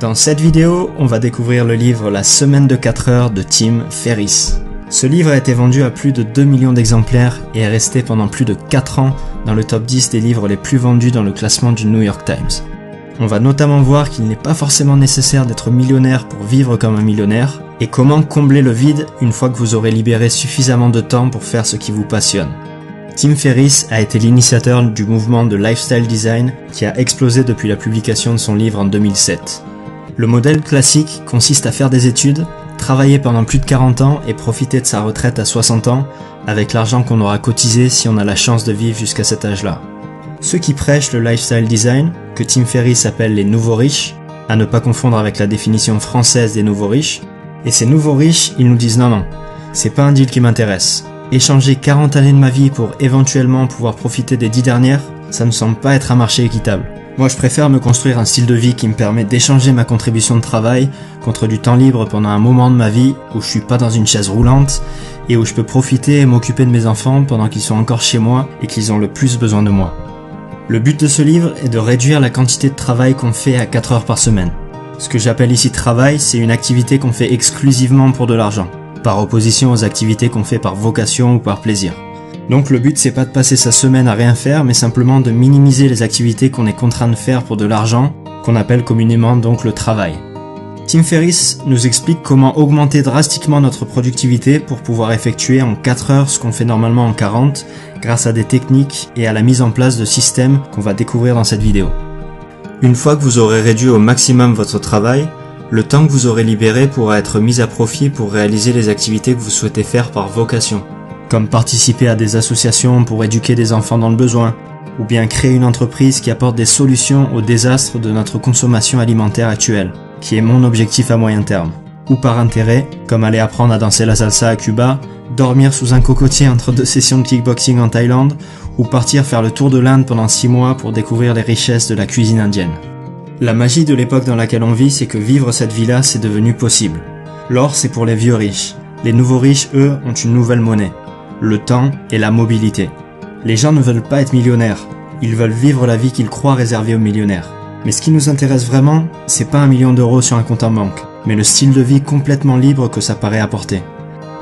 Dans cette vidéo, on va découvrir le livre La semaine de 4 heures de Tim Ferriss. Ce livre a été vendu à plus de 2 millions d'exemplaires et est resté pendant plus de 4 ans dans le top 10 des livres les plus vendus dans le classement du New York Times. On va notamment voir qu'il n'est pas forcément nécessaire d'être millionnaire pour vivre comme un millionnaire, et comment combler le vide une fois que vous aurez libéré suffisamment de temps pour faire ce qui vous passionne. Tim Ferriss a été l'initiateur du mouvement de lifestyle design qui a explosé depuis la publication de son livre en 2007. Le modèle classique consiste à faire des études, travailler pendant plus de 40 ans et profiter de sa retraite à 60 ans avec l'argent qu'on aura cotisé si on a la chance de vivre jusqu'à cet âge-là. Ceux qui prêchent le lifestyle design, que Tim Ferriss appelle les nouveaux riches, à ne pas confondre avec la définition française des nouveaux riches, et ces nouveaux riches, ils nous disent non, c'est pas un deal qui m'intéresse. Échanger 40 années de ma vie pour éventuellement pouvoir profiter des 10 dernières, ça me semble pas être un marché équitable. Moi je préfère me construire un style de vie qui me permet d'échanger ma contribution de travail contre du temps libre pendant un moment de ma vie où je suis pas dans une chaise roulante et où je peux profiter et m'occuper de mes enfants pendant qu'ils sont encore chez moi et qu'ils ont le plus besoin de moi. Le but de ce livre est de réduire la quantité de travail qu'on fait à 4 heures par semaine. Ce que j'appelle ici travail, c'est une activité qu'on fait exclusivement pour de l'argent, par opposition aux activités qu'on fait par vocation ou par plaisir. Donc le but c'est pas de passer sa semaine à rien faire, mais simplement de minimiser les activités qu'on est contraint de faire pour de l'argent, qu'on appelle communément donc le travail. Tim Ferriss nous explique comment augmenter drastiquement notre productivité pour pouvoir effectuer en 4 heures ce qu'on fait normalement en 40, grâce à des techniques et à la mise en place de systèmes qu'on va découvrir dans cette vidéo. Une fois que vous aurez réduit au maximum votre travail, le temps que vous aurez libéré pourra être mis à profit pour réaliser les activités que vous souhaitez faire par vocation, comme participer à des associations pour éduquer des enfants dans le besoin, ou bien créer une entreprise qui apporte des solutions au désastre de notre consommation alimentaire actuelle, qui est mon objectif à moyen terme, ou par intérêt, comme aller apprendre à danser la salsa à Cuba, dormir sous un cocotier entre 2 sessions de kickboxing en Thaïlande, ou partir faire le tour de l'Inde pendant 6 mois pour découvrir les richesses de la cuisine indienne. La magie de l'époque dans laquelle on vit, c'est que vivre cette vie-là, c'est devenu possible. L'or, c'est pour les vieux riches. Les nouveaux riches, eux, ont une nouvelle monnaie. Le temps et la mobilité. Les gens ne veulent pas être millionnaires. Ils veulent vivre la vie qu'ils croient réservée aux millionnaires. Mais ce qui nous intéresse vraiment, c'est pas 1 million d'euros sur un compte en banque, mais le style de vie complètement libre que ça paraît apporter.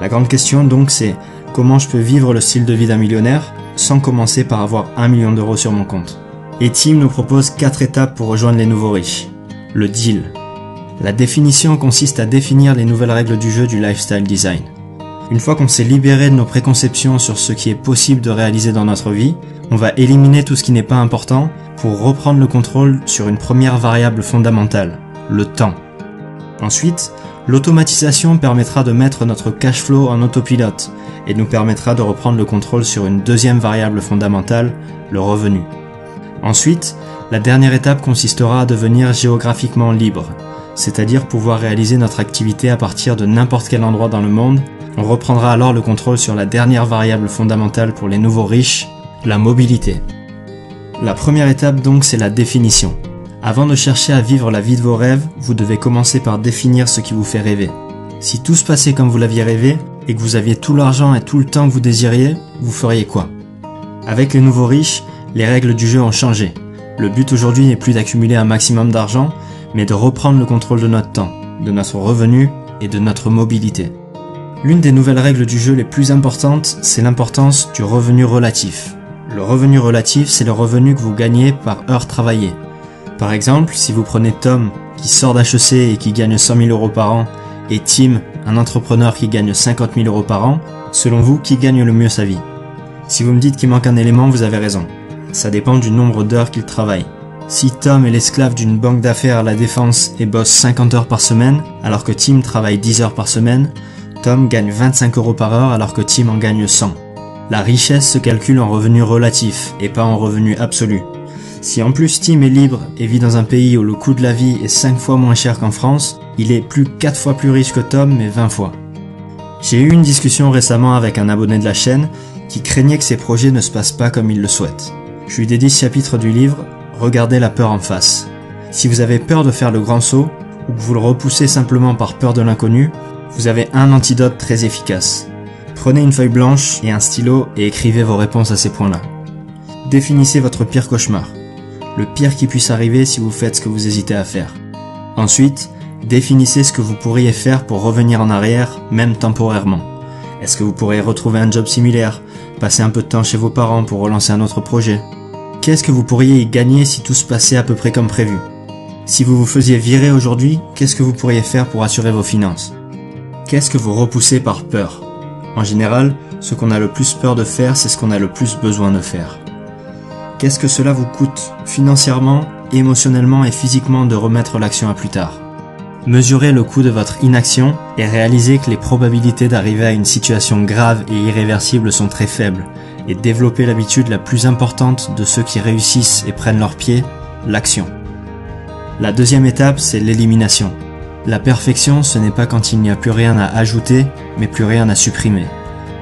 La grande question donc c'est, comment je peux vivre le style de vie d'un millionnaire sans commencer par avoir 1 million d'euros sur mon compte? Et Tim nous propose 4 étapes pour rejoindre les nouveaux riches. Le deal. La définition consiste à définir les nouvelles règles du jeu du lifestyle design. Une fois qu'on s'est libéré de nos préconceptions sur ce qui est possible de réaliser dans notre vie, on va éliminer tout ce qui n'est pas important pour reprendre le contrôle sur une première variable fondamentale, le temps. Ensuite, l'automatisation permettra de mettre notre cash flow en autopilote et nous permettra de reprendre le contrôle sur une deuxième variable fondamentale, le revenu. Ensuite, la dernière étape consistera à devenir géographiquement libre, c'est-à-dire pouvoir réaliser notre activité à partir de n'importe quel endroit dans le monde. On reprendra alors le contrôle sur la dernière variable fondamentale pour les nouveaux riches, la mobilité. La première étape donc c'est la définition. Avant de chercher à vivre la vie de vos rêves, vous devez commencer par définir ce qui vous fait rêver. Si tout se passait comme vous l'aviez rêvé, et que vous aviez tout l'argent et tout le temps que vous désiriez, vous feriez quoi? Avec les nouveaux riches, les règles du jeu ont changé. Le but aujourd'hui n'est plus d'accumuler un maximum d'argent, mais de reprendre le contrôle de notre temps, de notre revenu et de notre mobilité. L'une des nouvelles règles du jeu les plus importantes, c'est l'importance du revenu relatif. Le revenu relatif, c'est le revenu que vous gagnez par heure travaillée. Par exemple, si vous prenez Tom, qui sort d'HEC et qui gagne 100 000 euros par an, et Tim, un entrepreneur qui gagne 50 000 euros par an, selon vous, qui gagne le mieux sa vie? Si vous me dites qu'il manque un élément, vous avez raison. Ça dépend du nombre d'heures qu'il travaille. Si Tom est l'esclave d'une banque d'affaires à la défense et bosse 50 heures par semaine, alors que Tim travaille 10 heures par semaine, Tom gagne 25 euros par heure alors que Tim en gagne 100. La richesse se calcule en revenu relatif et pas en revenu absolu. Si en plus Tim est libre et vit dans un pays où le coût de la vie est 5 fois moins cher qu'en France, il est plus 4 fois plus riche que Tom mais 20 fois. J'ai eu une discussion récemment avec un abonné de la chaîne qui craignait que ses projets ne se passent pas comme il le souhaite. Je lui dédie ce chapitre du livre, regardez la peur en face. Si vous avez peur de faire le grand saut, ou que vous le repoussez simplement par peur de l'inconnu, vous avez un antidote très efficace. Prenez une feuille blanche et un stylo et écrivez vos réponses à ces points-là. Définissez votre pire cauchemar. Le pire qui puisse arriver si vous faites ce que vous hésitez à faire. Ensuite, définissez ce que vous pourriez faire pour revenir en arrière, même temporairement. Est-ce que vous pourriez retrouver un job similaire, passer un peu de temps chez vos parents pour relancer un autre projet? Qu'est-ce que vous pourriez y gagner si tout se passait à peu près comme prévu? Si vous vous faisiez virer aujourd'hui, qu'est-ce que vous pourriez faire pour assurer vos finances? Qu'est-ce que vous repoussez par peur? En général, ce qu'on a le plus peur de faire, c'est ce qu'on a le plus besoin de faire. Qu'est-ce que cela vous coûte, financièrement, émotionnellement et physiquement, de remettre l'action à plus tard? Mesurez le coût de votre inaction et réalisez que les probabilités d'arriver à une situation grave et irréversible sont très faibles, et développez l'habitude la plus importante de ceux qui réussissent et prennent leur pied, l'action. La deuxième étape, c'est l'élimination. La perfection, ce n'est pas quand il n'y a plus rien à ajouter, mais plus rien à supprimer.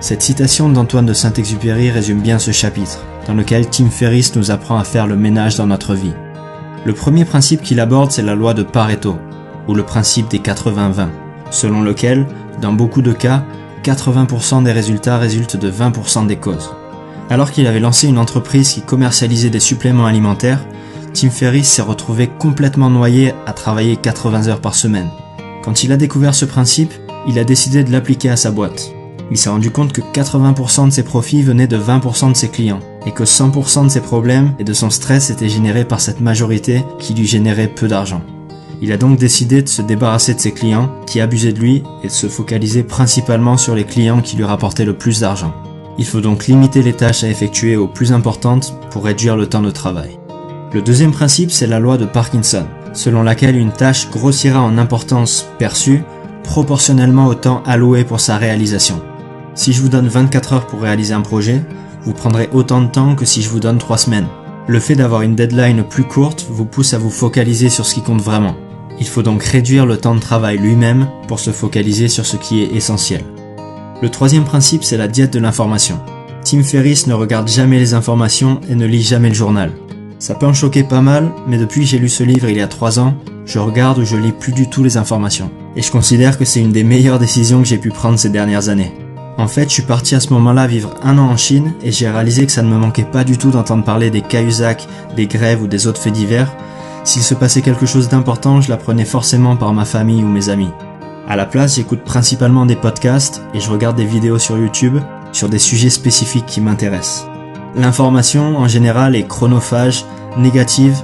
Cette citation d'Antoine de Saint-Exupéry résume bien ce chapitre, dans lequel Tim Ferriss nous apprend à faire le ménage dans notre vie. Le premier principe qu'il aborde, c'est la loi de Pareto, ou le principe des 80-20, selon lequel, dans beaucoup de cas, 80% des résultats résultent de 20% des causes. Alors qu'il avait lancé une entreprise qui commercialisait des suppléments alimentaires, Tim Ferriss s'est retrouvé complètement noyé à travailler 80 heures par semaine. Quand il a découvert ce principe, il a décidé de l'appliquer à sa boîte. Il s'est rendu compte que 80% de ses profits venaient de 20% de ses clients, et que 100% de ses problèmes et de son stress étaient générés par cette majorité qui lui générait peu d'argent. Il a donc décidé de se débarrasser de ses clients qui abusaient de lui et de se focaliser principalement sur les clients qui lui rapportaient le plus d'argent. Il faut donc limiter les tâches à effectuer aux plus importantes pour réduire le temps de travail. Le deuxième principe, c'est la loi de Parkinson, selon laquelle une tâche grossira en importance perçue proportionnellement au temps alloué pour sa réalisation. Si je vous donne 24 heures pour réaliser un projet, vous prendrez autant de temps que si je vous donne 3 semaines. Le fait d'avoir une deadline plus courte vous pousse à vous focaliser sur ce qui compte vraiment. Il faut donc réduire le temps de travail lui-même pour se focaliser sur ce qui est essentiel. Le troisième principe, c'est la diète de l'information. Tim Ferriss ne regarde jamais les informations et ne lit jamais le journal. Ça peut en choquer pas mal, mais depuis que j'ai lu ce livre il y a 3 ans, je regarde ou je lis plus du tout les informations. Et je considère que c'est une des meilleures décisions que j'ai pu prendre ces dernières années. En fait, je suis parti à ce moment-là vivre 1 an en Chine et j'ai réalisé que ça ne me manquait pas du tout d'entendre parler des Cahuzac, des grèves ou des autres faits divers. S'il se passait quelque chose d'important, je l'apprenais forcément par ma famille ou mes amis. À la place, j'écoute principalement des podcasts et je regarde des vidéos sur YouTube sur des sujets spécifiques qui m'intéressent. L'information, en général, est chronophage, négative,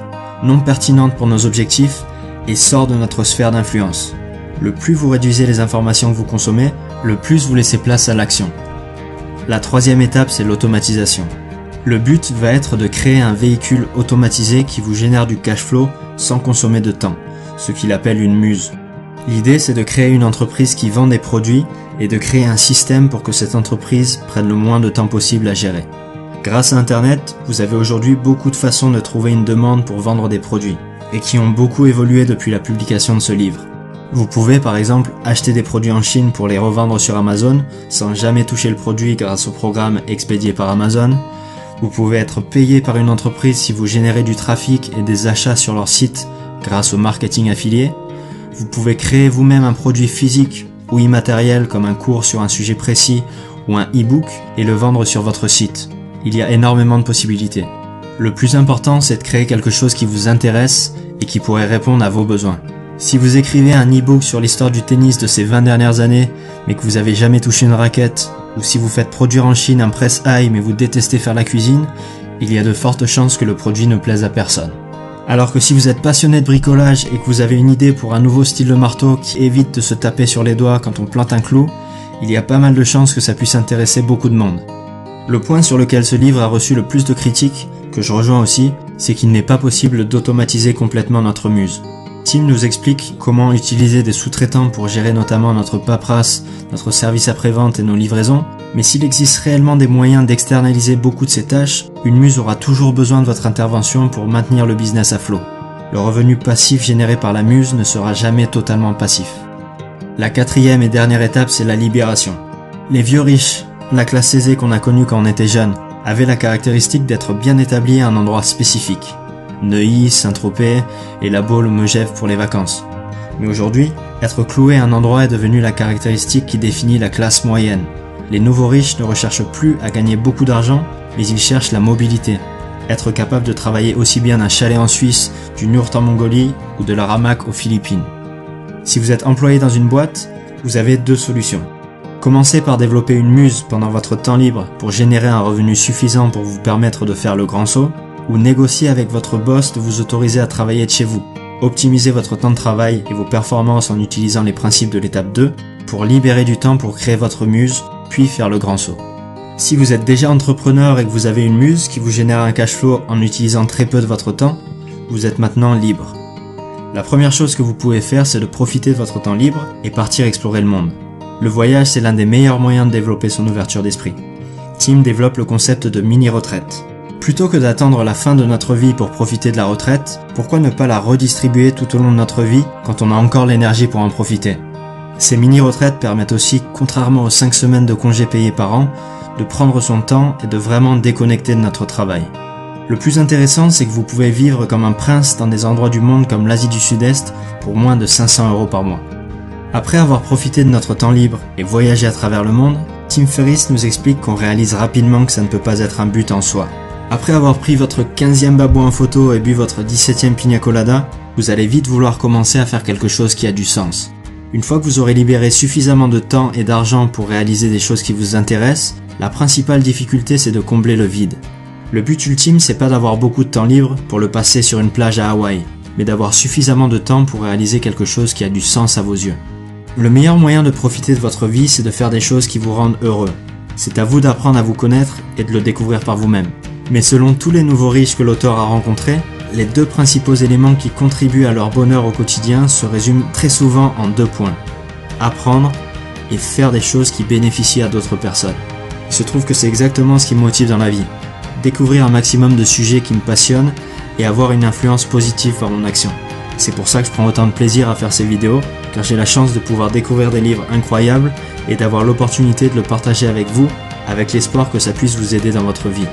non pertinente pour nos objectifs et sort de notre sphère d'influence. Le plus vous réduisez les informations que vous consommez, le plus vous laissez place à l'action. La troisième étape, c'est l'automatisation. Le but va être de créer un véhicule automatisé qui vous génère du cash flow sans consommer de temps, ce qu'il appelle une muse. L'idée, c'est de créer une entreprise qui vend des produits et de créer un système pour que cette entreprise prenne le moins de temps possible à gérer. Grâce à Internet, vous avez aujourd'hui beaucoup de façons de trouver une demande pour vendre des produits, et qui ont beaucoup évolué depuis la publication de ce livre. Vous pouvez par exemple acheter des produits en Chine pour les revendre sur Amazon sans jamais toucher le produit grâce au programme expédié par Amazon. Vous pouvez être payé par une entreprise si vous générez du trafic et des achats sur leur site grâce au marketing affilié. Vous pouvez créer vous-même un produit physique ou immatériel comme un cours sur un sujet précis ou un e-book et le vendre sur votre site. Il y a énormément de possibilités. Le plus important, c'est de créer quelque chose qui vous intéresse et qui pourrait répondre à vos besoins. Si vous écrivez un e-book sur l'histoire du tennis de ces 20 dernières années, mais que vous avez jamais touché une raquette, ou si vous faites produire en Chine un presse-ail mais vous détestez faire la cuisine, il y a de fortes chances que le produit ne plaise à personne. Alors que si vous êtes passionné de bricolage et que vous avez une idée pour un nouveau style de marteau qui évite de se taper sur les doigts quand on plante un clou, il y a pas mal de chances que ça puisse intéresser beaucoup de monde. Le point sur lequel ce livre a reçu le plus de critiques, que je rejoins aussi, c'est qu'il n'est pas possible d'automatiser complètement notre muse. Tim nous explique comment utiliser des sous-traitants pour gérer notamment notre paperasse, notre service après-vente et nos livraisons, mais s'il existe réellement des moyens d'externaliser beaucoup de ces tâches, une muse aura toujours besoin de votre intervention pour maintenir le business à flot. Le revenu passif généré par la muse ne sera jamais totalement passif. La quatrième et dernière étape, c'est la libération. Les vieux riches, la classe aisée qu'on a connue quand on était jeune, avaient la caractéristique d'être bien établis à un endroit spécifique. Neuilly, Saint-Tropez et la Baule ou Megève pour les vacances. Mais aujourd'hui, être cloué à un endroit est devenu la caractéristique qui définit la classe moyenne. Les nouveaux riches ne recherchent plus à gagner beaucoup d'argent, mais ils cherchent la mobilité. être capable de travailler aussi bien d'un chalet en Suisse, du Nurt en Mongolie ou de la hamac aux Philippines. Si vous êtes employé dans une boîte, vous avez deux solutions. Commencez par développer une muse pendant votre temps libre pour générer un revenu suffisant pour vous permettre de faire le grand saut, ou négocier avec votre boss de vous autoriser à travailler de chez vous. Optimisez votre temps de travail et vos performances en utilisant les principes de l'étape 2 pour libérer du temps pour créer votre muse, puis faire le grand saut. Si vous êtes déjà entrepreneur et que vous avez une muse qui vous génère un cash flow en utilisant très peu de votre temps, vous êtes maintenant libre. La première chose que vous pouvez faire, c'est de profiter de votre temps libre et partir explorer le monde. Le voyage, c'est l'un des meilleurs moyens de développer son ouverture d'esprit. Tim développe le concept de mini-retraite. Plutôt que d'attendre la fin de notre vie pour profiter de la retraite, pourquoi ne pas la redistribuer tout au long de notre vie quand on a encore l'énergie pour en profiter? Ces mini-retraites permettent aussi, contrairement aux 5 semaines de congés payés par an, de prendre son temps et de vraiment déconnecter de notre travail. Le plus intéressant, c'est que vous pouvez vivre comme un prince dans des endroits du monde comme l'Asie du Sud-Est pour moins de 500 € par mois. Après avoir profité de notre temps libre et voyagé à travers le monde, Tim Ferriss nous explique qu'on réalise rapidement que ça ne peut pas être un but en soi. Après avoir pris votre 15e babou en photo et bu votre 17e pina colada, vous allez vite vouloir commencer à faire quelque chose qui a du sens. Une fois que vous aurez libéré suffisamment de temps et d'argent pour réaliser des choses qui vous intéressent, la principale difficulté c'est de combler le vide. Le but ultime c'est pas d'avoir beaucoup de temps libre pour le passer sur une plage à Hawaï, mais d'avoir suffisamment de temps pour réaliser quelque chose qui a du sens à vos yeux. Le meilleur moyen de profiter de votre vie, c'est de faire des choses qui vous rendent heureux. C'est à vous d'apprendre à vous connaître et de le découvrir par vous-même. Mais selon tous les nouveaux riches que l'auteur a rencontrés, les deux principaux éléments qui contribuent à leur bonheur au quotidien se résument très souvent en 2 points. Apprendre et faire des choses qui bénéficient à d'autres personnes. Il se trouve que c'est exactement ce qui me motive dans la vie. Découvrir un maximum de sujets qui me passionnent et avoir une influence positive par mon action. C'est pour ça que je prends autant de plaisir à faire ces vidéos, car j'ai la chance de pouvoir découvrir des livres incroyables et d'avoir l'opportunité de le partager avec vous, avec l'espoir que ça puisse vous aider dans votre vie.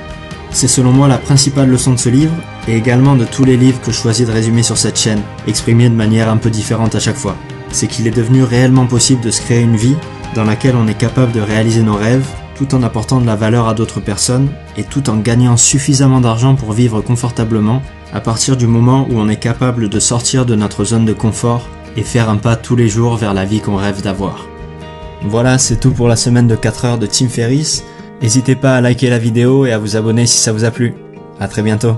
C'est selon moi la principale leçon de ce livre, et également de tous les livres que je choisis de résumer sur cette chaîne, exprimés de manière un peu différente à chaque fois. C'est qu'il est devenu réellement possible de se créer une vie dans laquelle on est capable de réaliser nos rêves, tout en apportant de la valeur à d'autres personnes, et tout en gagnant suffisamment d'argent pour vivre confortablement, à partir du moment où on est capable de sortir de notre zone de confort et faire un pas tous les jours vers la vie qu'on rêve d'avoir. Voilà, c'est tout pour la semaine de 4 heures de Tim Ferriss. N'hésitez pas à liker la vidéo et à vous abonner si ça vous a plu. À très bientôt.